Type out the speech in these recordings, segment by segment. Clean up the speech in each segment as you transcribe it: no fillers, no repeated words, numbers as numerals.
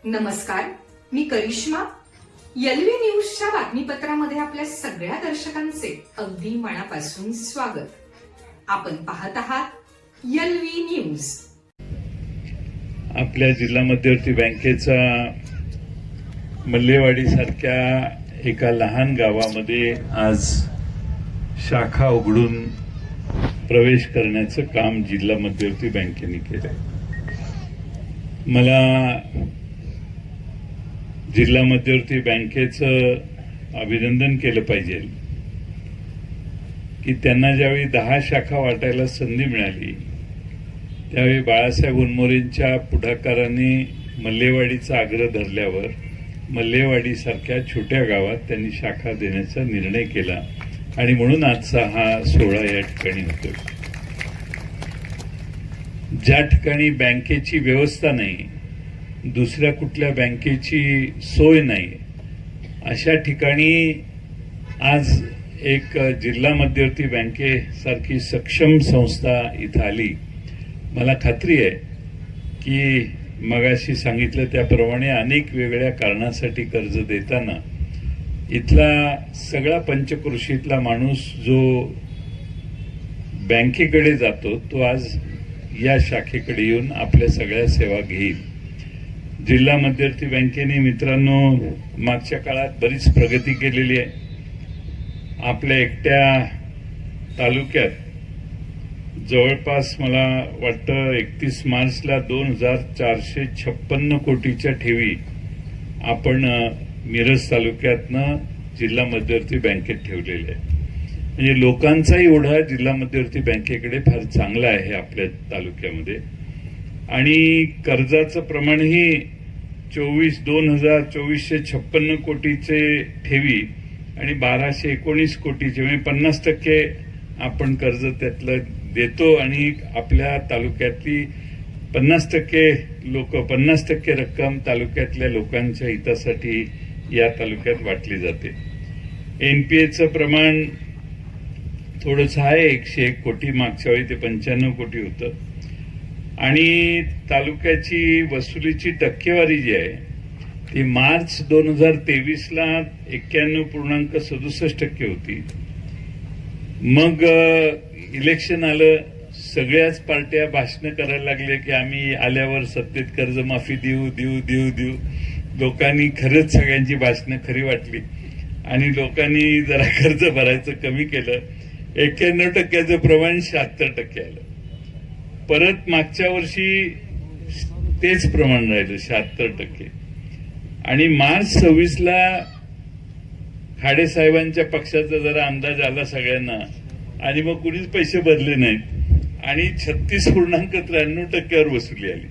नमस्कार, मी करिश्मा. एलव्ही न्यूजच्या बातमीपत्रामध्ये आपल्या सगळ्या दर्शकांचे अगदी मनापासून स्वागत. आपण पाहत आहात एलव्ही न्यूज. आपल्या जिल्हा मध्यवर्ती बँकेचा मल्लेवाडी सारख्या एका लहान गावामध्ये आज शाखा उघडून प्रवेश करण्याचं काम जिल्हा मध्यवर्ती बँकेने केलंय. मला जिल्हा मध्यवर्ती बँकेचं अभिनंदन केलं पाहिजे की त्यांना ज्यावेळी 10 शाखा वाटायला संधी मिळाली त्यावेळी बाळासाहेब उनमोरेंच्या पुढाकाराने मल्लेवाडीचा आग्रह धरल्यावर मल्लेवाडीसारख्या छोट्या गावात त्यांनी शाखा देण्याचा निर्णय केला आणि म्हणून आजचा हा सोहळा या ठिकाणी होतो. ज्या ठिकाणी बँकेची व्यवस्था नाही, दुसऱ्या कुठल्या बँकेची सोय नाही, अशा ठिकाणी आज एक जिल्हा मध्यवर्ती बँकेसारखी सक्षम संस्था इथं आली. मला खात्री आहे की मगाशी सांगितलं त्याप्रमाणे अनेक वेगळ्या कारणासाठी कर्ज देताना इथला सगळा पंचक्रोशीतला माणूस जो बँकेकडे जातो तो आज या शाखेकडे येऊन आपल्या सगळ्या सेवा घेईल. जिल्हा मध्यवर्ती बँकेने मित्रांनो मागच्या काळात बरीच प्रगती केलेली आहे. आपल्या एकट्या तालुक्यात जवळपास मला वाटतं 31 मार्चला 2456 कोटीच्या ठेवी आपण मिरज तालुक्यातनं जिल्हा मध्यवर्ती बँकेत ठेवलेले आहे. म्हणजे लोकांचाही ओढा जिल्हा मध्यवर्ती बँकेकडे फार चांगला आहे आपल्या तालुक्यामध्ये. आणि कर्जाचं प्रमाणही 24,2656 कोटीचे ठेवी आणि 1219 कोटीचे म्हणजे 50% आपण कर्ज त्यातलं देतो आणि आपल्या तालुक्यातली 50% लोक 50% रक्कम तालुक्यातल्या लोकांच्या हितासाठी या तालुक्यात वाटली जाते. एनपीएचं प्रमाण थोडंसं आहे, 101 कोटी. मागच्या वेळी ते 95 कोटी होतं. आणि तालुक्याची वसुलीची टक्केवारी जी आहे ती मार्च 2023ला 91.67% होती. मग इलेक्शन आलं, सगळ्याच पार्ट्या भाषणं करायला लागल्या की आम्ही आल्यावर सत्तेत कर्जमाफी देऊ देऊ देऊ देऊ. लोकांनी खरंच सगळ्यांची भाषणं खरी वाटली आणि लोकांनी जरा कर्ज भरायचं कमी केलं. 91%चं प्रमाण 76% आलं. परत मागच्या वर्षी तेच प्रमाण राहिलं 76%. आणि मार्च 26ला खाडे साहेबांच्या पक्षाचा जरा अंदाज आला सगळ्यांना आणि मग कुणीच पैसे भरले नाहीत आणि 36.93% वसुली आली.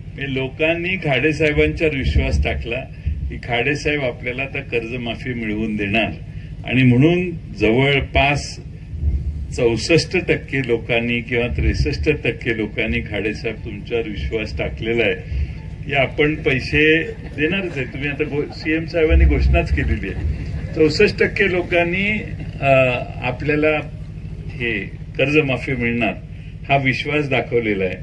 म्हणजे लोकांनी खाडे साहेबांच्यावर विश्वास टाकला की खाडे साहेब आपल्याला आता कर्जमाफी मिळवून देणार आणि म्हणून जवळपास 64% लोकांनी किंवा 63% लोकांनी खाडेसाहेब तुमच्यावर विश्वास टाकलेला आहे की आपण पैसे देणारच आहे. तुम्ही आता सीएम साहेबांनी घोषणाच केलेली आहे. 64% लोकांनी आपल्याला हे कर्जमाफी मिळणार हा विश्वास दाखवलेला आहे.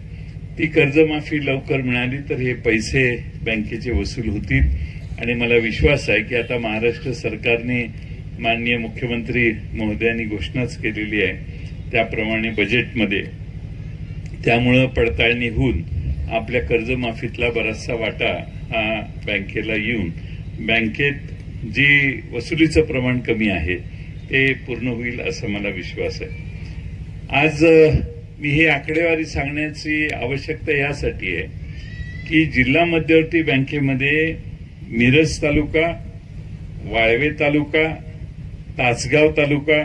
ती कर्जमाफी लवकर मिळाली तर हे पैसे बँकेचे वसूल होतील आणि मला विश्वास आहे की आता महाराष्ट्र सरकारने माननीय मुख्यमंत्री महोदयांनी घोषणाच केलेली आहे त्याप्रमाणे बजेटमध्ये. त्यामुळं पडताळणी होऊन आपल्या कर्जमाफीतला बराचसा वाटा हा बँकेला येऊन बँकेत जी वसुलीचं प्रमाण कमी आहे ते पूर्ण होईल असा मला विश्वास आहे. आज मी ही आकडेवारी सांगण्याची आवश्यकता यासाठी आहे की जिल्हा मध्यवर्ती बँकेमध्ये मिरज तालुका, वाळवे तालुका, तासगाव तालुका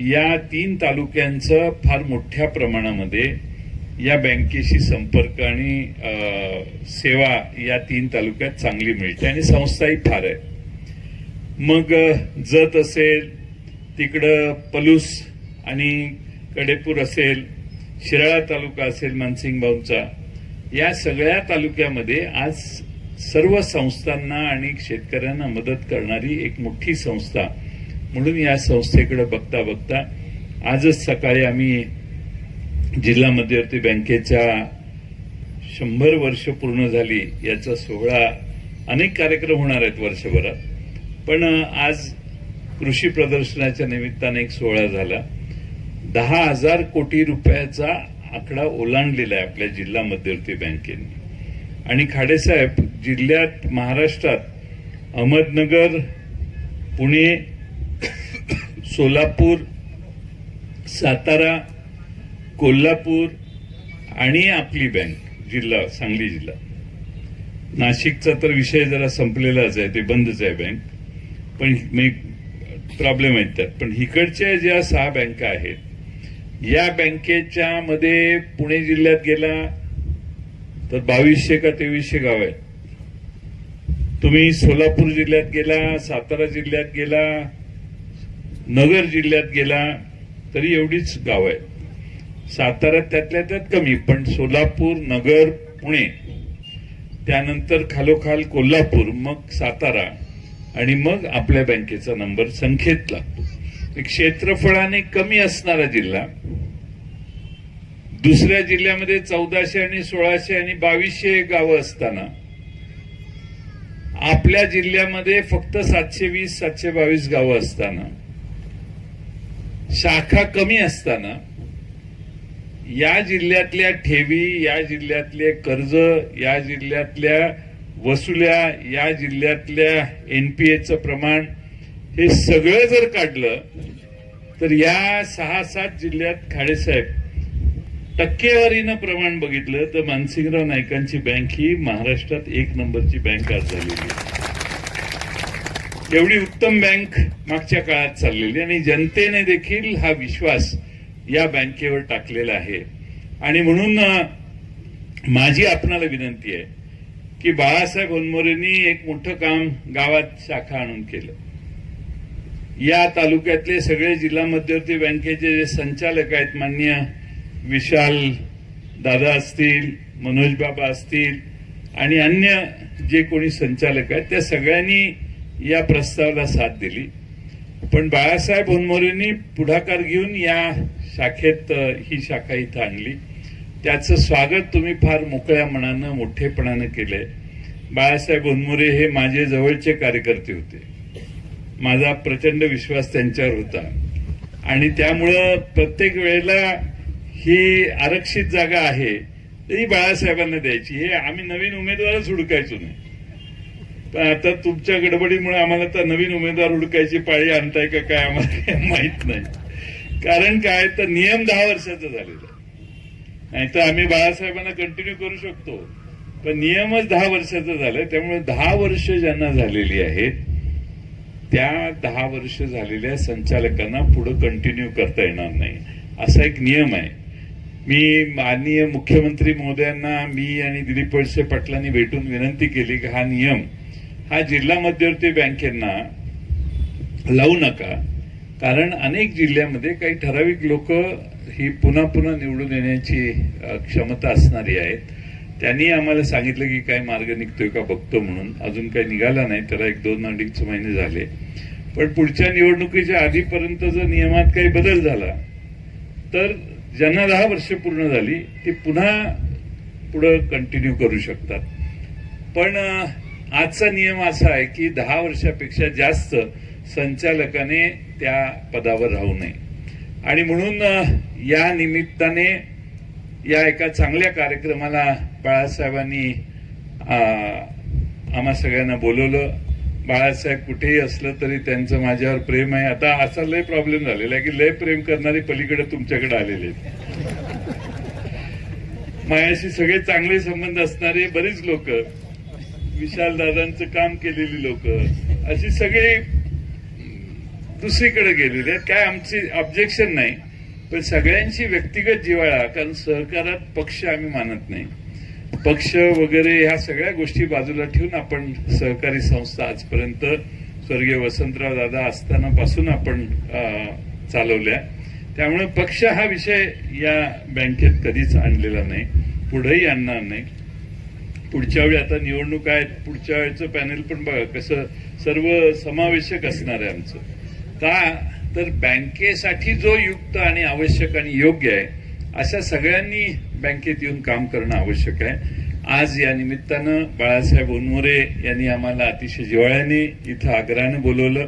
या 3 तालुक्यांचं फार मोठ्या प्रमाणामध्ये या बँकेशी संपर्क आणि सेवा या 3 तालुक्यात चांगली मिळते आणि संस्थाही फार आहे. मग जत असेल, तिकडं पलूस आणि कडेपूर असेल, शिराळा तालुका असेल मानसिंग भाऊंचा, या सगळ्या तालुक्यामध्ये आज सर्व संस्थांना आणि शेतकऱ्यांना मदत करणारी एक मोठी संस्था म्हणून या संस्थेकडे बघता बघता आजच सकाळी आम्ही जिल्हा मध्यवर्ती बँकेच्या 100 वर्ष पूर्ण झाली याचा सोहळा, अनेक कार्यक्रम होणार आहेत वर्षभरात, पण आज कृषी प्रदर्शनाच्या निमित्ताने एक सोहळा झाला. 10,000 कोटी रुपयाचा आकडा ओलांडलेला आहे आपल्या जिल्हा मध्यवर्ती बँकेने. आणि खाडेसाहेब, जिल्ह्यात, महाराष्ट्रात अहमदनगर, पुणे, सोलापूर, सातारा, कोल्हापूर आणि आपली बँक जिल्हा सांगली जिल्हा, नाशिकचा तर विषय जरा संपलेलाच आहे, ते बंदच आहे बँक, पण प्रॉब्लेम आहेत त्यात. पण इकडच्या ज्या 6 बँका आहेत, या बँकेच्या मध्ये पुणे जिल्ह्यात गेला तर 2200 का 2300 गाव आहेत. तुम्ही सोलापूर जिल्ह्यात गेला, सातारा जिल्ह्यात गेला, नगर जिल्ह्यात गेला तरी एवढीच गाव आहेत. साताऱ्यात त्यातल्या त्यात कमी, पण सोलापूर, नगर, पुणे, त्यानंतर खालोखाल कोल्हापूर, मग सातारा आणि मग आपल्या बँकेचा नंबर संख्येत लागतो. क्षेत्रफळाने कमी असणारा जिल्हा, दुसऱ्या जिल्ह्यामध्ये 1400 आणि 1600 आणि 2200 गावं असताना आपल्या जिल्ह्यामध्ये फक्त 720-722 गावं असताना, शाखा कमी असताना, या जिल्ह्यातल्या ठेवी, या जिल्ह्यातले कर्ज, या जिल्ह्यातल्या वसुल्या, या जिल्ह्यातल्या एनपीएचं प्रमाण, हे सगळं जर काढलं तर या 6-7 जिल्ह्यात खाडेसाहेब टक्केवारीनं प्रमाण बघितलं तर मानसिंगराव नाईकांची बँक ही महाराष्ट्रात 1 नंबरची बँक आज झालेली आहे. एवढी उत्तम बँक मागच्या काळात चाललेली, आणि जनतेने देखील हा विश्वास या बँकेवर टाकलेला आहे. आणि म्हणून माझी आपणाला विनंती आहे की बाळासाहेब होनमोरेंनी एक मोठं काम गावात शाखा आणून केलं. या तालुक्यातले सगळे जिल्हा मध्यवर्ती बँकेचे जे संचालक आहेत, माननीय विशाल दादा असतील, मनोज बाबा असतील आणि अन्य जे कोणी संचालक आहेत, त्या सगळ्यांनी या प्रस्तावाला साथ दिली. पण बाळासाहेब होनमोरेंनी पुढाकार घेऊन या शाखेत ही शाखा इथं आणली. त्याचं स्वागत तुम्ही फार मोकळ्या मनानं, मोठेपणानं केलंय. बाळासाहेब होनमोरे हे माझे जवळचे कार्यकर्ते होते. माझा प्रचंड विश्वास त्यांच्यावर होता, आणि त्यामुळं प्रत्येक वेळेला ही आरक्षित जागा आहे तरी बाळासाहेबांना द्यायची. हे आम्ही नवीन उमेदवारच हुडकायचो नाही, पण आता तुमच्या गडबडीमुळे आम्हाला तर नवीन उमेदवार हुडकायची पाळी आणताय का काय आम्हाला माहित नाही. कारण काय तर नियम 10 वर्षाचा झालेला आहे. नाहीतर आम्ही बाळासाहेबांना कंटिन्यू करू शकतो, पण नियमच 10 वर्षाचा झालाय. त्यामुळे 10 वर्ष ज्यांना झालेली आहेत त्या 10 वर्ष झालेल्या संचालकांना पुढे कंटिन्यू करता येणार नाही, असा एक नियम आहे. मी माननीय मुख्यमंत्री महोदयांना, मी आणि दिलीप वळसे पाटलांनी भेटून विनंती केली की हा नियम हा जिल्हा मध्यवर्ती बँकेंना लावू नका, कारण अनेक जिल्ह्यामध्ये काही ठराविक लोक ही पुन्हा पुन्हा निवडून येण्याची क्षमता असणारी आहेत. त्यांनी आम्हाला सांगितलं की काय मार्ग निघतोय का बघतो म्हणून. अजून काही निघाला नाही, त्याला 1-2 महिने झाले. पण पुढच्या निवडणुकीच्या आधीपर्यंत जर नियमात काही बदल झाला तर ज्यांना 10 वर्ष पूर्ण झाली ते पुन्हा पुढे कंटिन्यू करू शकतात. पण आजचा नियम असा आहे की 10 वर्षापेक्षा जास्त संचालकाने त्या पदावर राहू नये. आणि म्हणून या निमित्ताने या एका चांगल्या कार्यक्रमाला बाळासाहेबांनी आम्हा सगळ्यांना बोलवलं. बाळासाहेब कुठेही असलं तरी त्यांचं माझ्यावर प्रेम आहे. आता असा लय प्रॉब्लेम झालेला आहे की लय प्रेम करणारे पलीकडे तुमच्याकडे आलेले आहेत. माझ्याशी सगळे चांगले संबंध असणारे बरीच लोक, विशाल दादांचं काम केलेली लोक, अशी सगळी दुसरीकडे गेलेले आहेत. काय आमची ऑब्जेक्शन नाही, पण सगळ्यांची व्यक्तिगत जिव्हाळा, कारण सहकारात पक्ष आम्ही मानत नाही. पक्ष वगैरे ह्या सगळ्या गोष्टी बाजूला ठेवून आपण सहकारी संस्था आजपर्यंत स्वर्गीय वसंतराव दादा असताना पासून आपण चालवल्या. त्यामुळे पक्ष हा विषय या बँकेत कधीच आणलेला नाही, पुढेही आणणार नाही. पुढच्या वेळी आता निवडणूक आहेत, पुढच्या वेळेचं पॅनेल पण बघा कसं सर्व समावेशक असणार आहे आमचं. का तर बँकेसाठी जो युक्त आणि आवश्यक आणि योग्य आहे अशा सगळ्यांनी बँकेत येऊन काम करणं आवश्यक आहे. आज या निमित्तानं बाळासाहेब ओनमोरे यांनी आम्हाला अतिशय जिव्हाळ्याने इथं आग्रहानं बोलवलं.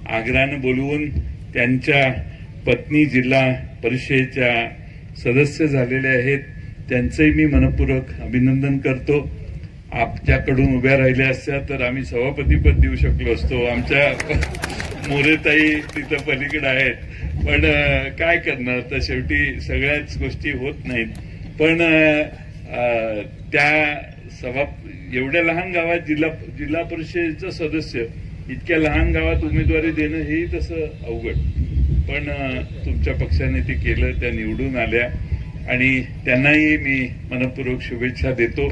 आग्रहानं बोलवून त्यांच्या पत्नी जिल्हा परिषदेच्या सदस्य झालेले आहेत, त्यांचंही मी मनपूर्वक अभिनंदन करतो. आपल्याकडून उभ्या राहिल्या असत्या तर आम्ही सभापतीपद देऊ शकलो असतो. आमच्या मोरेताई तिथं पलीकडे आहेत, पण काय करणार, तर शेवटी सगळ्याच गोष्टी होत नाहीत. पण त्या एवढ्या लहान गावात जिल्हा परिषदेचं सदस्य, इतक्या लहान गावात उमेदवारी देणं हेही तसं अवघड. पण तुमच्या पक्षाने ते केलं, त्या निवडून आल्या आणि त्यांनाही मी मनपूर्वक शुभेच्छा देतो.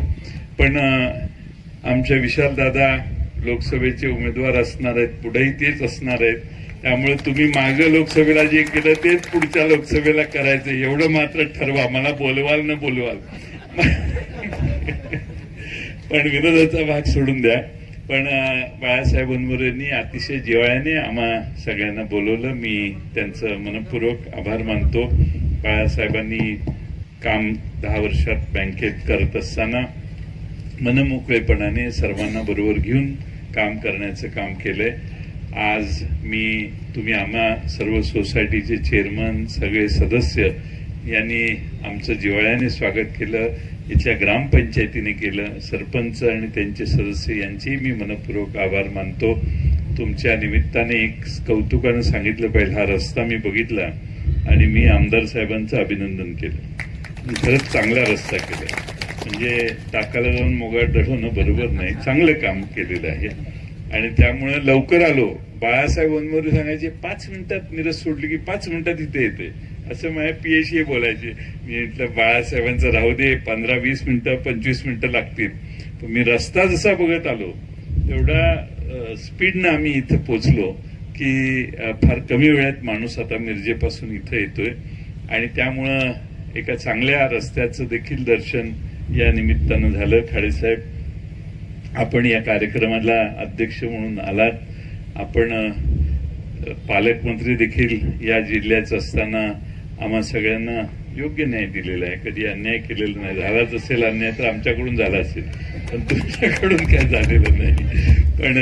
पण आमच्या विशालदादा लोकसभेचे उमेदवार असणार आहेत, पुढेही तेच असणार आहेत. त्यामुळे तुम्ही मागं लोकसभेला जे केलं तेच पुढच्या लोकसभेला करायचं, एवढं मात्र ठरवा. मला बोलवाल न बोलवाल, पण विरोधाचा भाग सोडून द्या. पण बाळासाहेब ओनमोरेंनी अतिशय जिव्हाळ्याने आम्हा सगळ्यांना बोलवलं. मी त्यांचं मनपूर्वक आभार मानतो. बाळासाहेबांनी काम 10 वर्षात बँकेत करत असताना मनमोकळेपणाने सर्वांना बरोबर घेऊन काम करण्याचं काम केलंय. आज तुम्ही आम्हा सर्व सोसायटीचे चेअरमन, सगळे सदस्य यांनी आमचं जिव्हाळ्याने स्वागत केलं. इथल्या ग्रामपंचायतीने केलं. सरपंच आणि त्यांचे सदस्य यांचेही मी मनपूर्वक आभार मानतो. तुमच्या निमित्ताने एक कौतुकानं सांगितलं पाहिजे, हा रस्ता मी बघितला आणि मी आमदार साहेबांचं अभिनंदन केलं. खरंच चांगला रस्ता केला. म्हणजे टाकाला जाऊन मोगाट दळवणं बरोबर नाही, चांगलं काम केलेलं आहे. आणि त्यामुळे लवकर आलो. बाळासाहेब ओनमोरे सांगायचे 5 मिनिटात मिरज सोडली की 5 मिनिटात इथे येते, असं माझ्या पीएशी बोलायचे. मी म्हटलं बाळासाहेबांचं राहू दे, 15-20 मिनिटं 25 मिनिटं लागतील. पण मी रस्ता जसा बघत आलो तेवढा स्पीडनं आम्ही इथं पोचलो की फार कमी वेळात माणूस आता मिरजेपासून इथं येतोय. आणि त्यामुळं एका चांगल्या रस्त्याचं देखील दर्शन या निमित्तानं झालं. खाडेसाहेब, आपण या कार्यक्रमाला अध्यक्ष म्हणून आलात. आपण पालकमंत्री देखील या जिल्ह्याचं असताना आम्हा सगळ्यांना योग्य न्याय दिलेला आहे. कधी अन्याय केलेला नाही. झालाच असेल अन्याय तर आमच्याकडून झाला असेल, पण तुमच्याकडून काय झालेलं नाही. पण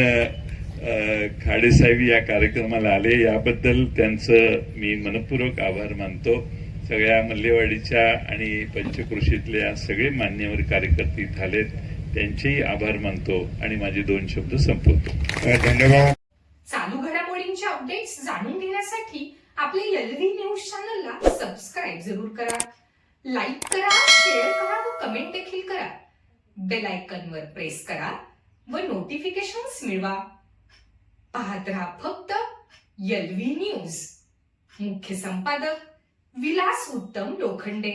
खाडेसाहेब या कार्यक्रमाला आले, याबद्दल त्यांचं मी मनपूर्वक आभार मानतो. सगळ्या मल्लेवाडीच्या आणि पंचक्रोशीतल्या सगळे मान्यवर कार्यकर्ते इथं आलेत, त्यांचेही आभार मानतो आणि माझे 2 शब्द संपवतो. धन्यवाद. चालू घडामोडींचे अपडेट्स जाणून घेण्यासाठी आपल्या एलव्ही न्यूज चॅनलला सबस्क्राईब जरूर करा, लाईक करा, शेअर करा व कमेंट देखील करा. बेल आयकॉनवर प्रेस करा व नोटिफिकेशन्स मिळवा. पाहत रहा फक्त एलव्ही न्यूज. मुख्य संपादक विलास उत्तम लोखंडे.